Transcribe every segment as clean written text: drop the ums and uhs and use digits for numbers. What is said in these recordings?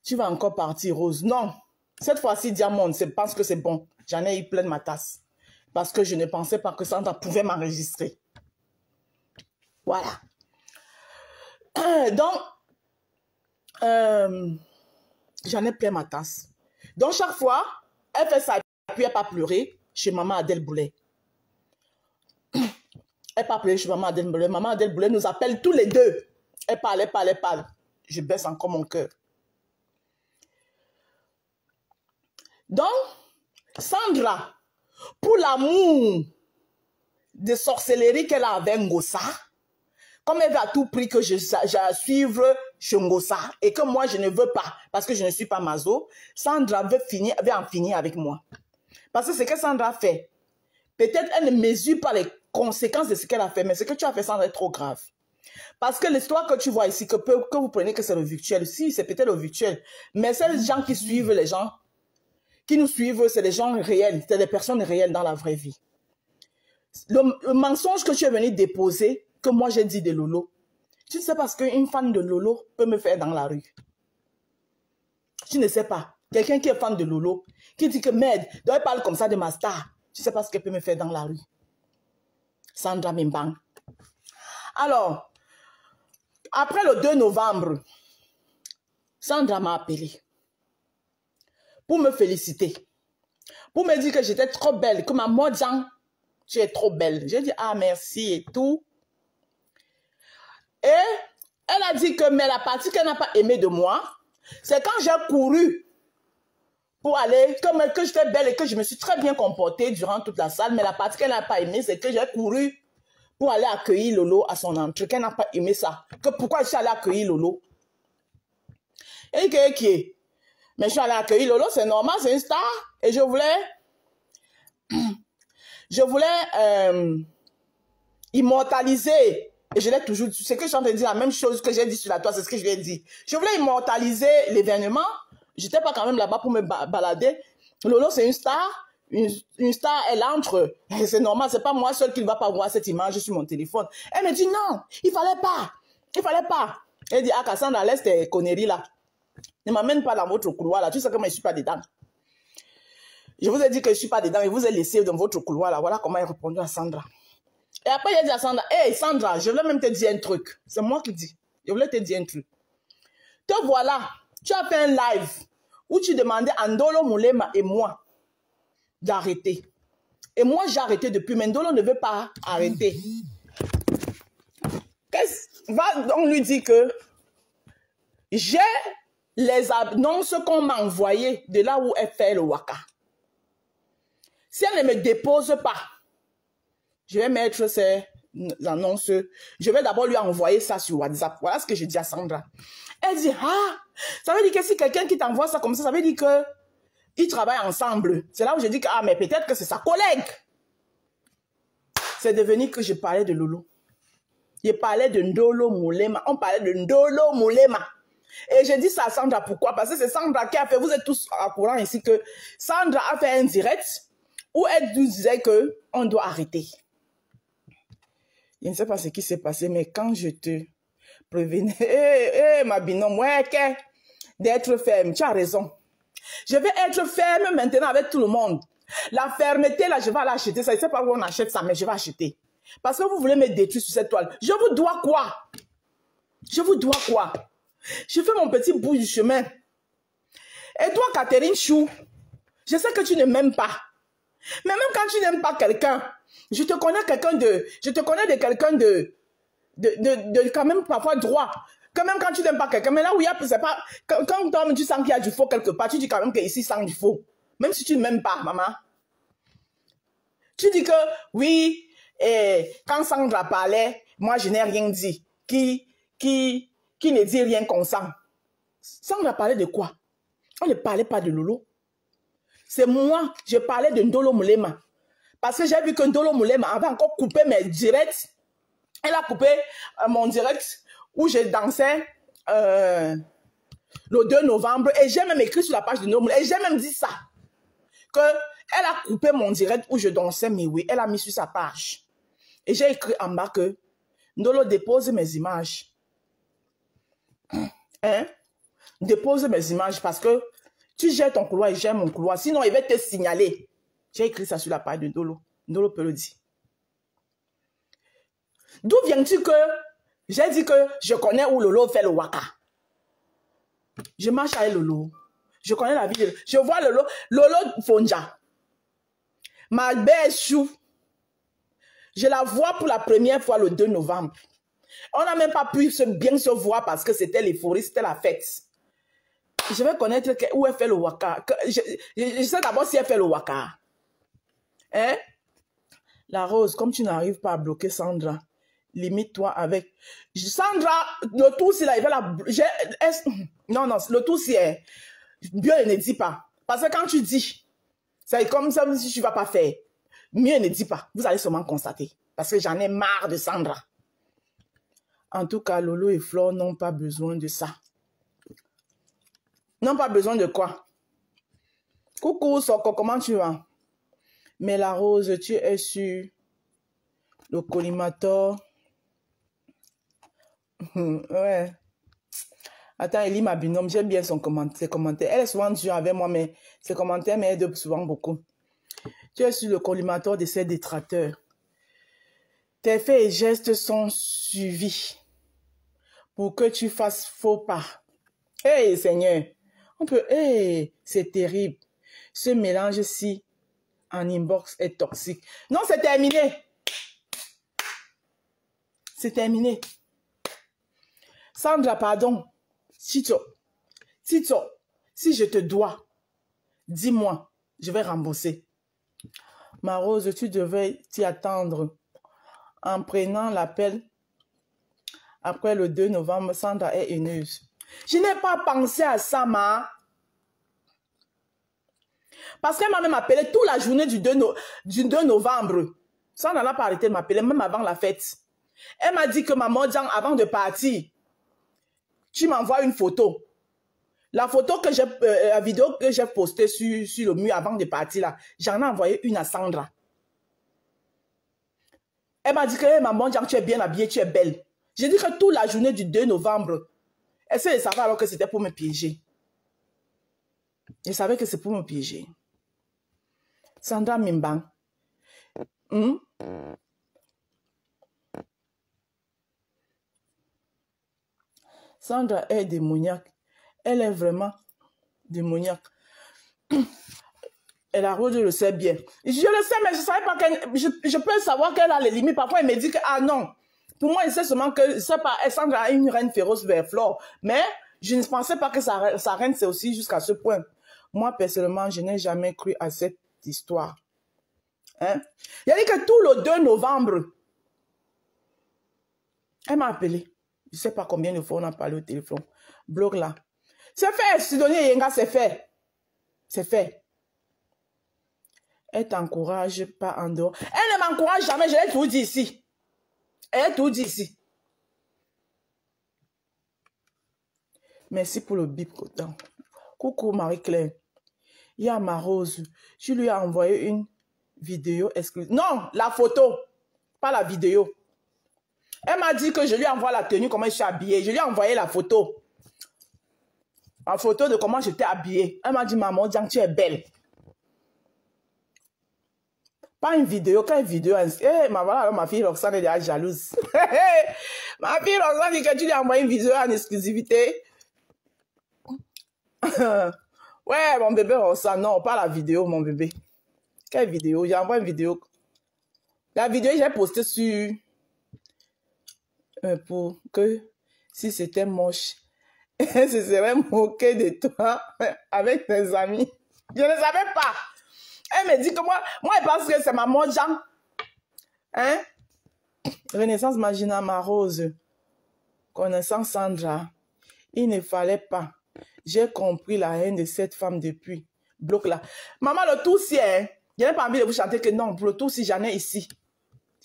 Tu vas encore partir, Rose. Non. Cette fois-ci, Diamond, je pense que c'est bon. J'en ai eu plein de ma tasse. Parce que je ne pensais pas que Sandra pouvait m'enregistrer. Voilà. Donc, j'en ai plein ma tasse. Donc, chaque fois, elle fait ça, puis elle pas pleurer chez maman Adèle Boulet. Elle pas pleurer chez maman Adèle Boulet. Maman Adèle Boulet nous appelle tous les deux. Elle parle, elle parle, elle parle. Je baisse encore mon cœur. Donc, Sandra, pour l'amour de sorcellerie qu'elle a avec Ngossa, comme elle veut à tout prix que je suivre chez Ngossa et que moi je ne veux pas parce que je ne suis pas maso, Sandra veut en finir avec moi. Parce que ce que Sandra fait, peut-être elle ne mesure pas les conséquences de ce qu'elle a fait, mais ce que tu as fait, Sandra, est trop grave. Parce que l'histoire que tu vois ici, que vous prenez que c'est le virtuel, si c'est peut-être le virtuel, mais ces gens qui suivent les gens, qui nous suivent, c'est des gens réels, c'est des personnes réelles dans la vraie vie. Le mensonge que tu es venu déposer, que moi j'ai dit de Lolo, tu ne sais pas ce qu'une fan de Lolo peut me faire dans la rue. Tu ne sais pas. Quelqu'un qui est fan de Lolo, qui dit que merde, elle parle comme ça de ma star, tu ne sais pas ce qu'elle peut me faire dans la rue. Sandra Mimbang. Alors, après le 2 novembre, Sandra m'a appelé pour me féliciter, pour me dire que j'étais trop belle, que ma Modjan, tu es trop belle. J'ai dit, ah merci et tout. Et elle a dit que, mais la partie qu'elle n'a pas aimée de moi, c'est quand j'ai couru pour aller, comme que j'étais belle et que je me suis très bien comportée durant toute la salle, mais la partie qu'elle n'a pas aimée, c'est que j'ai couru pour aller accueillir Lolo à son entrée, qu'elle n'a pas aimé ça. Que pourquoi je suis allée accueillir Lolo? Et qui est? Mais je suis allée accueillir Lolo, c'est normal, c'est une star. Et je voulais immortaliser. Et je l'ai toujours dit. C'est que je suis en train de dire la même chose que j'ai dit sur la toile, c'est ce que je lui ai dit. Je voulais immortaliser l'événement. Je n'étais pas quand même là-bas pour me balader. Lolo, c'est une star. Une star, elle entre. C'est normal, c'est pas moi seule qui ne va pas voir cette image sur mon téléphone. Elle me dit non, il fallait pas. Il fallait pas. Elle dit, ah, Cassandra, laisse tes conneries là. Ne m'amène pas dans votre couloir là. Tu sais que moi, je ne suis pas dedans. Je vous ai dit que je ne suis pas dedans. Je vous ai laissé dans votre couloir là. Voilà comment elle a répondu à Sandra. Et après, j'ai dit à Sandra, hey Sandra, je voulais même te dire un truc. C'est moi qui dis. Je voulais te dire un truc. Te voilà, tu as fait un live où tu demandais à Ndolo Moulema et moi d'arrêter. Et moi, j'ai arrêté depuis, mais Ndolo ne veut pas arrêter. Va donc lui dire que j'ai les annonces qu'on m'a envoyées de là où elle fait le waka. Si elle ne me dépose pas, je vais mettre ces annonces. Je vais d'abord lui envoyer ça sur WhatsApp. Voilà ce que je dis à Sandra. Elle dit, ah, ça veut dire que si quelqu'un qui t'envoie ça comme ça veut dire qu'ils travaillent ensemble. C'est là où je dis que, ah, mais peut-être que c'est sa collègue. C'est devenu que je parlais de Lolo. Je parlais de Ndolo Moulema. On parlait de Ndolo Moulema. Et je dis ça à Sandra, pourquoi? Parce que c'est Sandra qui a fait, vous êtes tous au courant ici, que Sandra a fait un direct où elle nous disait qu'on doit arrêter. Je ne sais pas ce qui s'est passé, mais quand je te prévenais, ma binôme, ouais, d'être ferme, tu as raison. Je vais être ferme maintenant avec tout le monde. La fermeté, là, je vais l'acheter. Ça, je ne sais pas où on achète ça, mais je vais acheter. Parce que vous voulez me détruire sur cette toile. Je vous dois quoi? Je vous dois quoi? Je fais mon petit bout du chemin. Et toi, Catherine Chou, je sais que tu ne m'aimes pas. Mais même quand tu n'aimes pas quelqu'un, je te connais de quelqu'un de quand même parfois droit. Quand même quand tu n'aimes pas quelqu'un, mais là où il y a, c'est pas, quand toi, tu sens qu'il y a du faux quelque part, tu dis quand même qu'ici, sent du faux. Même si tu ne m'aimes pas, maman. Tu dis que, oui, et quand Sandra parlait, moi je n'ai rien dit. Qui ne dit rien consent. Sandra parlait de quoi? On ne parlait pas de Lolo. C'est moi, je parlais de Ndolo Moulema. Parce que j'ai vu que Ndolo Moulema avait encore coupé mes directs. Elle a coupé mon direct où je dansais le 2 novembre. Et j'ai même écrit sur la page de Ndolo Moulema. Et j'ai même dit ça. Elle a coupé mon direct où je dansais, mais oui, elle a mis sur sa page. Et j'ai écrit en bas que Ndolo dépose mes images. Hein? dépose mes images parce que tu gères ton couloir et je gère mon couloir. Sinon, il va te signaler. J'ai écrit ça sur la page de Ndolo. Ndolo peut le dire. D'où viens-tu que j'ai dit que je connais où Lolo fait le waka? Je marche avec Lolo. Je connais la vie de Lolo. Je vois Lolo Fonja. Ma belle chou. Je la vois pour la première fois le 2 novembre. On n'a même pas pu bien se voir parce que c'était l'euphorie, c'était la fête. Je vais connaître où elle fait le waka. Je sais d'abord si elle fait le waka. Hein? La Rose, comme tu n'arrives pas à bloquer Sandra, limite-toi avec... Sandra, le tout si là, il va la... Non, le tout si est... Mieux ne dis pas. Parce que quand tu dis, c'est comme ça si tu ne vas pas faire. Mieux ne dis pas. Vous allez seulement constater. Parce que j'en ai marre de Sandra. En tout cas, Lolo et Flore n'ont pas besoin de ça. N'ont pas besoin de quoi? Coucou, Soko, comment tu vas? Mais la Rose, tu es sur le collimateur. Ouais. Attends, elle lit ma binôme. J'aime bien ses commentaires. Elle est souvent dure avec moi, mais ses commentaires m'aident souvent beaucoup. Tu es sur le collimateur de ses détracteurs. Tes faits et gestes sont suivis pour que tu fasses faux pas. Hey, Seigneur. On peut... Hey, c'est terrible. Ce mélange-ci en inbox est toxique. Non, c'est terminé. C'est terminé. Sandra, pardon. Tito, si je te dois, dis-moi, je vais rembourser. Ma Rose, tu devais t'y attendre. En prenant l'appel, après le 2 novembre, Sandra est haineuse. Je n'ai pas pensé à ça, ma. Parce qu'elle m'a même appelé toute la journée du 2 novembre. Sandra n'a pas arrêté de m'appeler, même avant la fête. Elle m'a dit que maman, avant de partir, tu m'envoies une photo. La photo que la vidéo que j'ai postée sur le mur avant de partir là, j'en ai envoyé une à Sandra. Elle m'a dit que hey, maman, tu es bien habillée, tu es belle. J'ai dit que toute la journée du 2 novembre, elle sait savoir alors que c'était pour me piéger. Je savais que c'est pour me piéger. Sandra Mimbang. Sandra est démoniaque. Elle est vraiment démoniaque. Et la Rose le sait bien. Je le sais, mais je ne savais pas qu'elle... Je peux savoir qu'elle a les limites. Parfois, elle me dit que, ah non. Pour moi, il sait seulement que, je sais pas, Sandra a une reine féroce vers Flore. Mais je ne pensais pas que sa reine, c'est aussi jusqu'à ce point. Moi, personnellement, je n'ai jamais cru à cette histoire. Hein? Il a dit que tout le 2 novembre, elle m'a appelé. Je ne sais pas combien de fois on a parlé au téléphone. Bloc là. C'est fait, Sidonie Yenga, c'est fait. C'est fait. Elle ne t'encourage pas en dehors. Elle ne m'encourage jamais, je l'ai tout dit ici. Elle a tout dit ici. Merci pour le bip autant. Coucou Marie-Claire. Il y a ma Rose. Je lui ai envoyé une vidéo exclusive. Non, la photo. Pas la vidéo. Elle m'a dit que je lui envoie la tenue, comment je suis habillée. Je lui ai envoyé la photo. La photo de comment j'étais habillée. Elle m'a dit, maman, tu es belle. Pas une vidéo, quelle vidéo? Eh, voilà, ma fille Roxane est déjà jalouse. Ma fille Roxane dit que tu lui as envoyé une vidéo en exclusivité. Ouais, mon bébé Roxane, non, pas la vidéo, mon bébé. Quelle vidéo? J'ai envoyé une vidéo. La vidéo, j'ai posté sur... pour que si c'était moche, elle se serait moquée de toi avec tes amis. Je ne savais pas. Elle me dit que moi elle pense que c'est maman Jean. Hein? Renaissance Magina, ma Rose. Connaissant Sandra, il ne fallait pas. J'ai compris la haine de cette femme depuis. Bloc là. Maman, le tout si, hein? Je n'ai pas envie de vous chanter que non. Pour le tout si, j'en ai ici.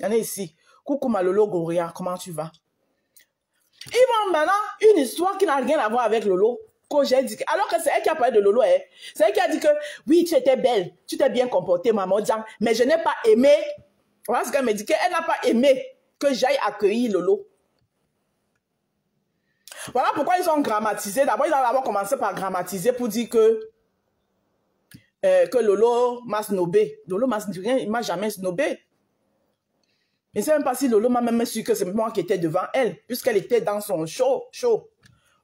J'en ai ici. Coucou Malolo Goria, comment tu vas? Ils vont maintenant une histoire qui n'a rien à voir avec Lolo. Que j'ai dit. Alors que c'est elle qui a parlé de Lolo. Hein. C'est elle qui a dit que oui, tu étais belle. Tu t'es bien comportée, maman Jean. Mais je n'ai pas aimé. Voilà ce qu'elle me dit. Qu'elle n'a pas aimé que j'aille accueillir Lolo. Voilà pourquoi ils ont grammatisé. D'abord, ils ont d'abord commencé par grammatiser pour dire que Lolo m'a snobé. Lolo m'a rien, il m'a jamais snobé. Je ne sais même pas si Lolo m'a même su que c'est moi qui étais devant elle, puisqu'elle était dans son show.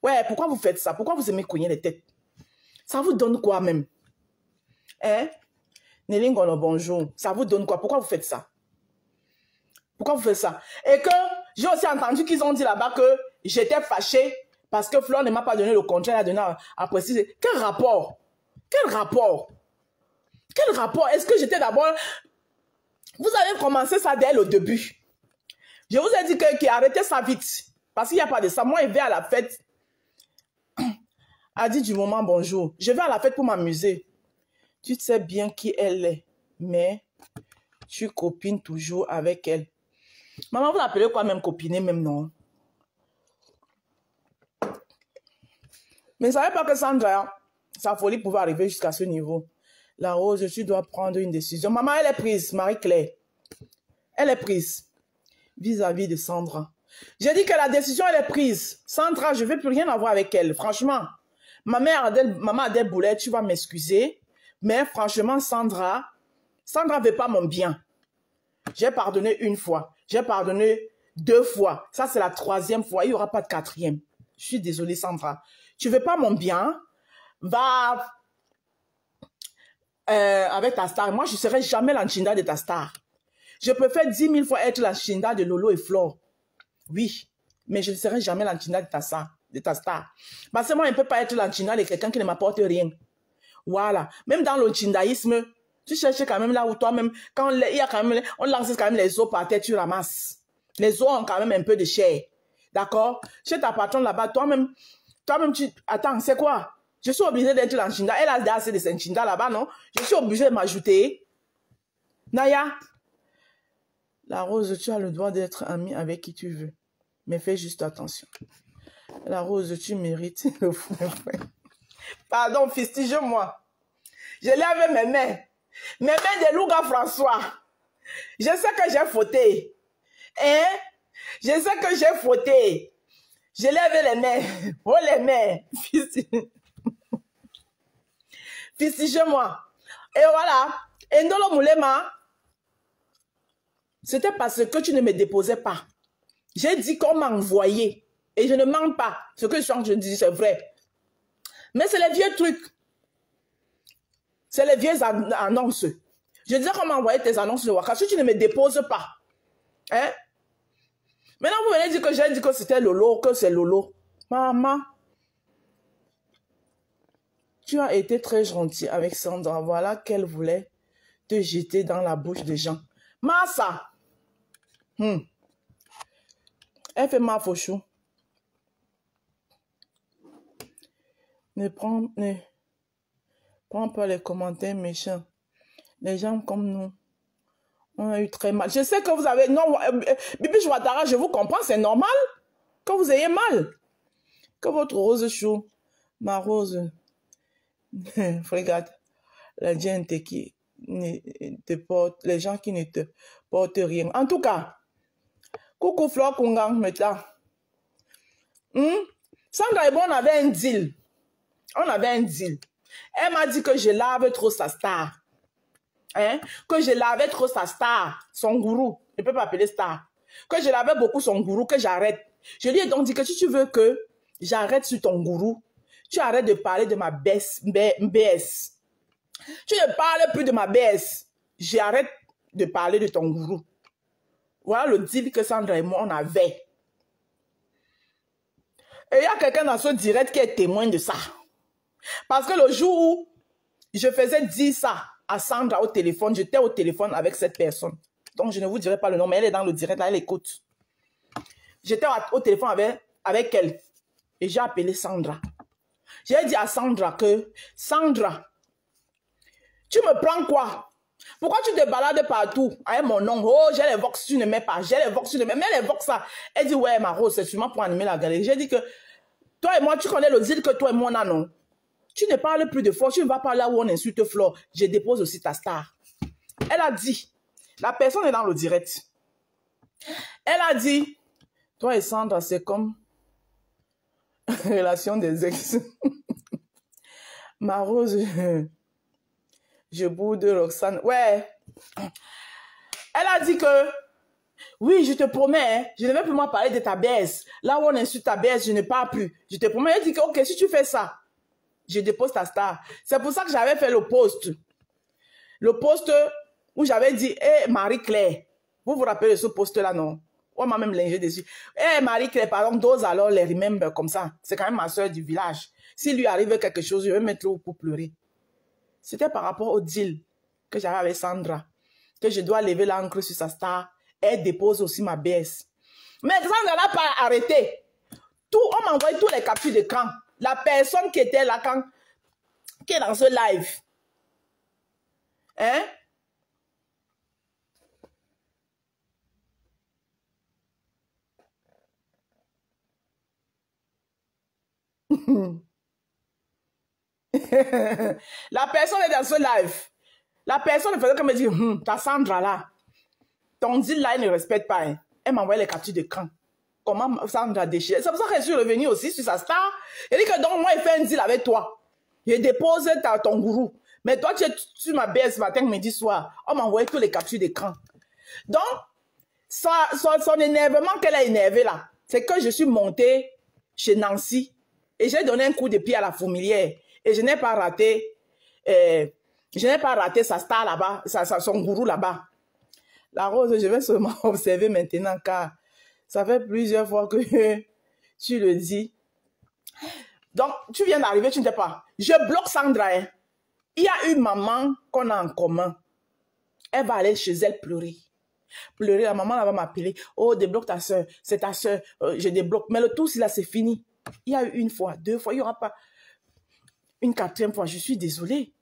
Ouais, pourquoi vous faites ça? Pourquoi vous aimez cogner les têtes? Ça vous donne quoi même? Hein? Nélingono, bonjour. Ça vous donne quoi? Pourquoi vous faites ça? Pourquoi vous faites ça? Et que j'ai aussi entendu qu'ils ont dit là-bas que j'étais fâchée parce que Flore ne m'a pas donné le contrat, elle a donné à préciser. Quel rapport? Quel rapport? Quel rapport? Est-ce que j'étais d'abord... Vous avez commencé ça dès le début. Je vous ai dit qu'il arrêtait ça vite. Parce qu'il n'y a pas de ça. Moi, il vais à la fête. A dit du moment bonjour. Je vais à la fête pour m'amuser. Tu sais bien qui elle est. Mais tu copines toujours avec elle. Maman, vous l'appelez quoi même copiner, même non? Mais ne savez pas que Sandra, sa folie pouvait arriver jusqu'à ce niveau. La Rose, tu dois prendre une décision. Maman, elle est prise, Marie-Claire. Elle est prise vis-à-vis de Sandra. J'ai dit que la décision, elle est prise. Sandra, je ne veux plus rien avoir avec elle. Franchement, maman Adèle Boulet, tu vas m'excuser. Mais franchement, Sandra ne veut pas mon bien. J'ai pardonné une fois. J'ai pardonné 2 fois. Ça, c'est la 3e fois. Il n'y aura pas de 4e. Je suis désolée, Sandra. Tu ne veux pas mon bien? Va avec ta star. Moi, je ne serai jamais l'enchinda de ta star. Je préfère 10 000 fois être l'enchinda de Lolo et Flore. Oui, mais je ne serai jamais l'enchinda de ta star. Parce que moi, je ne peux pas être l'enchinda de quelqu'un qui ne m'apporte rien. Voilà. Même dans l'enchindaïsme, tu cherches quand même là où toi-même, quand il y a quand même, on lance quand même les os par terre, tu ramasses. Les os ont quand même un peu de chair. D'accord? Chez ta patronne là-bas, toi-même, tu... Attends, c'est quoi? Je suis obligée d'être l'enchinda. Elle a assez de l'enchinda là-bas, non? Je suis obligée de m'ajouter. Naya, la Rose, tu as le droit d'être amie avec qui tu veux. Mais fais juste attention. La Rose, tu mérites le fou. Pardon, fistige-moi. Je l'ai avec mes mains. Mes mains de Louga François. Je sais que j'ai fauté. Hein? Je sais que j'ai fauté. Je l'ai avec les mains. Oh, les mains. Fistige-moi. Et voilà. Et Ndolo Moulema, c'était parce que tu ne me déposais pas. J'ai dit qu'on m'a envoyé. Et je ne mens pas. Ce que je dis, c'est vrai. Mais c'est les vieux trucs. C'est les vieilles annonces. Je disais qu'on m'a envoyé tes annonces de Waka. Si tu ne me déposes pas. Hein? Maintenant, vous venez dire que j'ai dit que c'était Lolo, que c'est Lolo. Maman. Tu as été très gentil avec Sandra. Voilà qu'elle voulait te jeter dans la bouche des gens. Massa. Elle fait ma fauchou. Ne prends pas les commentaires méchants. Les gens comme nous, on a eu très mal. Je sais que vous avez... Non, Bibi Ouattara, je vous comprends, c'est normal que vous ayez mal. Que votre rose chou, ma rose, regarde, la gente qui ne te porte, les gens qui ne te portent rien. En tout cas, coucou Flore Kungang, maintenant. Sandra et bon, on avait un deal. Elle m'a dit que je lave trop sa star. Hein? Que je lavais trop sa star, son gourou. Je ne peux pas appeler star. Que je lavais beaucoup son gourou, que j'arrête. Je lui ai donc dit que si tu veux que j'arrête sur ton gourou, tu arrêtes de parler de ma BS. Tu ne parles plus de ma BS. J'arrête de parler de ton gourou. Voilà le deal que Sandra et moi, on avait. Et il y a quelqu'un dans ce direct qui est témoin de ça. Parce que le jour où je faisais dire ça à Sandra au téléphone, j'étais au téléphone avec cette personne. Donc, je ne vous dirai pas le nom, mais elle est dans le direct, là, elle écoute. J'étais au téléphone avec elle. Et j'ai appelé Sandra. J'ai dit à Sandra que, Sandra, tu me prends quoi? Pourquoi tu te balades partout avec mon nom? Oh, j'ai les vox, tu ne mets pas. J'ai les vox, tu ne mets. Mais les vox, ça. Elle dit, ouais, ma Rose, c'est sûrement pour animer la galerie. J'ai dit que, toi et moi, tu connais le deal que toi et moi, on a, non? Tu ne parles plus de force, tu ne vas pas là où on insulte Flore. Je dépose aussi ta star. Elle a dit, la personne est dans le direct. Elle a dit, toi et Sandra, c'est comme Relation des ex. Ma Rose, je boude Roxane. Ouais. Elle a dit que, oui, je te promets, hein, je ne vais plus moi parler de ta baisse. Là où on insulte ta baisse, je ne parle plus. Je te promets. Elle dit que, ok, si tu fais ça, je dépose ta star. C'est pour ça que j'avais fait le post. Le post où j'avais dit, hé, Marie-Claire, vous vous rappelez de ce post-là, non? On m'a même lingé dessus. Hé, Marie-Claire, par exemple, dose alors les remember comme ça. C'est quand même ma soeur du village. S'il lui arrive quelque chose, je vais mettre l'eau pour pleurer. C'était par rapport au deal que j'avais avec Sandra, que je dois lever l'encre sur sa star. Elle dépose aussi ma baisse. Mais Sandra n'a pas arrêté. On m'a envoyé tous les captures d'écran. La personne qui était là quand, qui est dans ce live. Hein? La personne est dans ce live. La personne faisait comme me dire, ta Sandra là, ton deal là, elle ne respecte pas. Hein. Elle m'a envoyé les captures d'écran. Comment Sandra déchire. C'est pour ça que je suis revenue aussi sur sa star. Elle dit que donc moi, il fait un deal avec toi. Je dépose ton gourou. Mais toi, tu m'abaisses ce matin, midi, soir. On m'a envoyé tous les captures d'écran. Donc, son énervement qu'elle a énervé là, c'est que je suis montée chez Nancy et j'ai donné un coup de pied à la fourmilière. Et je n'ai pas raté, sa star là-bas, son gourou là-bas. La Rose, je vais seulement observer maintenant car ça fait plusieurs fois que tu le dis. Donc, tu viens d'arriver, tu ne sais pas. Je bloque Sandra. Hein. Il y a une maman qu'on a en commun. Elle va aller chez elle pleurer. Pleurer, la maman va m'appeler. Oh, débloque ta soeur. C'est ta soeur. Je débloque. Mais le tout, si là, c'est fini. Il y a eu une fois, deux fois. Il n'y aura pas une quatrième fois. Je suis désolée.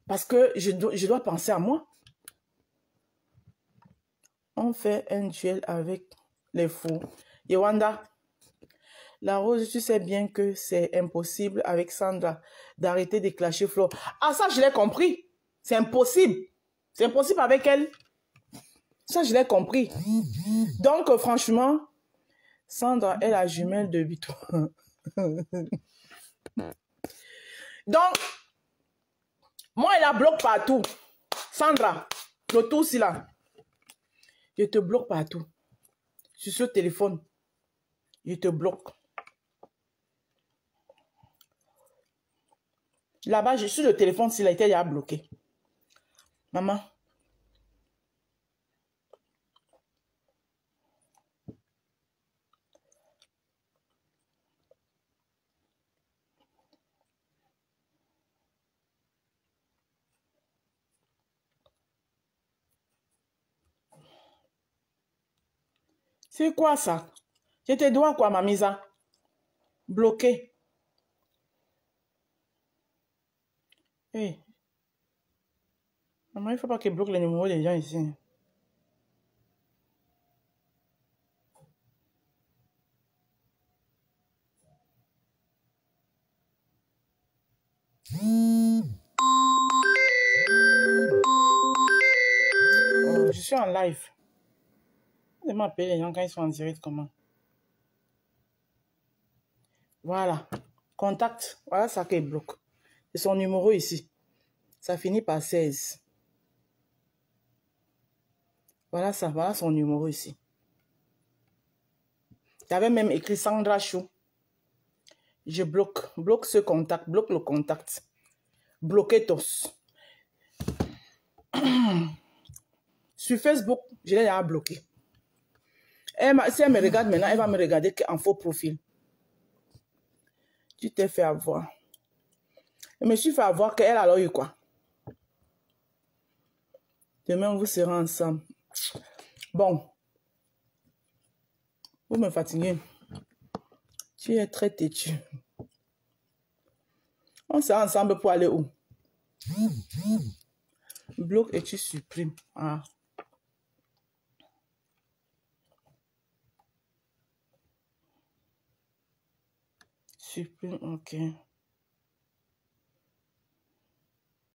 Parce que je dois penser à moi. On fait un duel avec les fous. Yewanda, la Rose, tu sais bien que c'est impossible avec Sandra d'arrêter de clasher Flo. Ah, ça, je l'ai compris. C'est impossible. C'est impossible avec elle. Ça, je l'ai compris. Donc, franchement, Sandra est la jumelle de Vito. Donc, moi, elle la bloque partout. Sandra, le tout, c'est là. Je te bloque partout. Sur ce téléphone, je te bloque. Là-bas, sur le téléphone, s'il a été déjà bloqué. Maman. C'est quoi ça? Je te dois quoi, Mamisa? Bloqué. Hey. Maman, il ne faut pas qu'il bloque les numéros des gens ici. Oh, je suis en live. Je m'appelle les gens quand ils sont en direct, comment? Voilà. Contact. Voilà ça qui bloque. C'est son numéro ici. Ça finit par 16. Voilà ça. Voilà son numéro ici. Tu avais même écrit Sandra Chou. Je bloque. Bloque ce contact. Bloque le contact. Bloquez tous. Sur Facebook, je l'ai déjà bloqué. Si elle me regarde maintenant, elle va me regarder en faux profil. Tu t'es fait avoir. Je me suis fait avoir qu'elle a eu quoi? Demain, vous serez ensemble. Bon. Vous me fatiguez. Tu es très têtu. On sera ensemble pour aller où? Bloque et tu supprimes. Ah. Supprime, ok.